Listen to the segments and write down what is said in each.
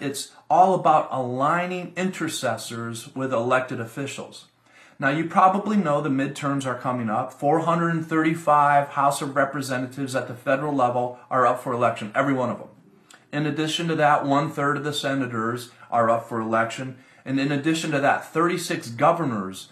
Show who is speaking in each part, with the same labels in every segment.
Speaker 1: It's all about aligning intercessors with elected officials. Now, you probably know the midterms are coming up. 435 House of Representatives at the federal level are up for election, every one of them. In addition to that, 1/3 of the senators are up for election. And in addition to that, 36 governors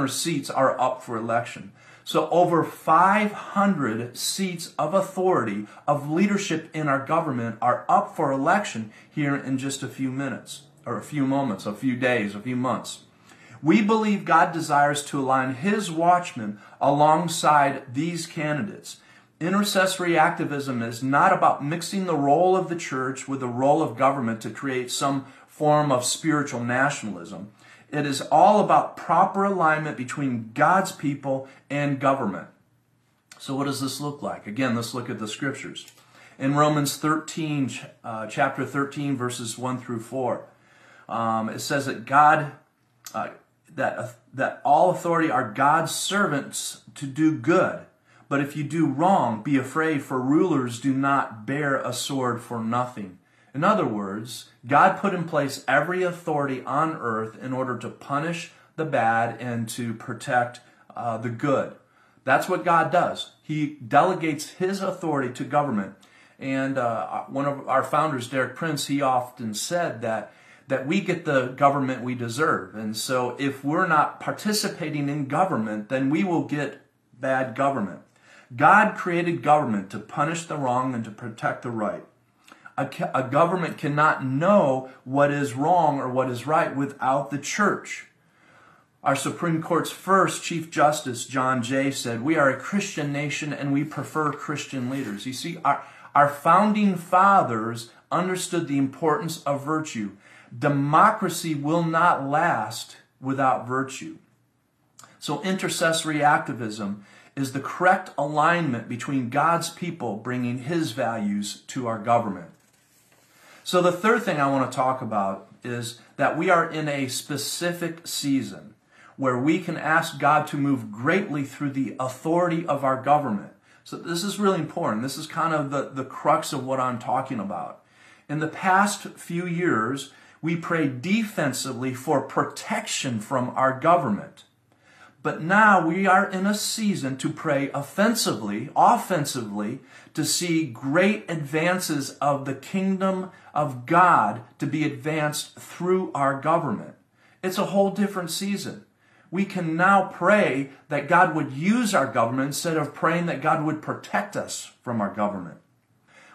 Speaker 1: seats are up for election. So over 500 seats of authority, of leadership in our government are up for election here in just a few minutes, or a few moments, a few days, a few months. We believe God desires to align His watchmen alongside these candidates. Intercessory activism is not about mixing the role of the church with the role of government to create some form of spiritual nationalism. It is all about proper alignment between God's people and government. So what does this look like? Again, let's look at the scriptures. In Romans 13, chapter 13, verses 1 through 4, it says that God, that all authority are God's servants to do good. But if you do wrong, be afraid, for rulers do not bear a sword for nothing. In other words, God put in place every authority on earth in order to punish the bad and to protect the good. That's what God does. He delegates His authority to government. And one of our founders, Derek Prince, he often said that we get the government we deserve. And so if we're not participating in government, then we will get bad government. God created government to punish the wrong and to protect the right. A government cannot know what is wrong or what is right without the church. Our Supreme Court's first Chief Justice, John Jay, said, "We are a Christian nation and we prefer Christian leaders." You see, our founding fathers understood the importance of virtue. Democracy will not last without virtue. So intercessory activism is the correct alignment between God's people bringing His values to our government. So the third thing I want to talk about is that we are in a specific season where we can ask God to move greatly through the authority of our government. So this is really important. This is kind of the crux of what I'm talking about. In the past few years, we prayed defensively for protection from our government. But now we are in a season to pray offensively, to see great advances of the kingdom of God to be advanced through our government. It's a whole different season. We can now pray that God would use our government instead of praying that God would protect us from our government.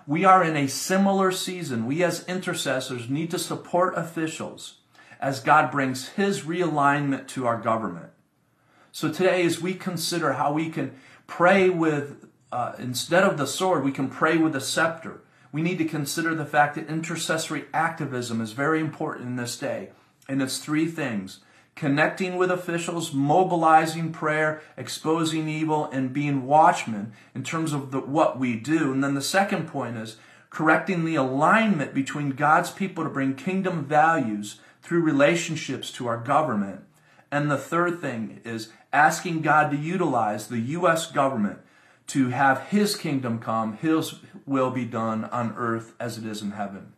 Speaker 1: We are in a similar season. We as intercessors need to support officials as God brings His realignment to our government. So today, as we consider how we can pray with, instead of the sword, we can pray with a scepter. We need to consider the fact that intercessory activism is very important in this day. And it's three things: connecting with officials, mobilizing prayer, exposing evil, and being watchmen in terms of what we do. And then the second point is correcting the alignment between God's people to bring kingdom values through relationships to our government. And the third thing is asking God to utilize the U.S. government to have His kingdom come, His will be done on earth as it is in heaven.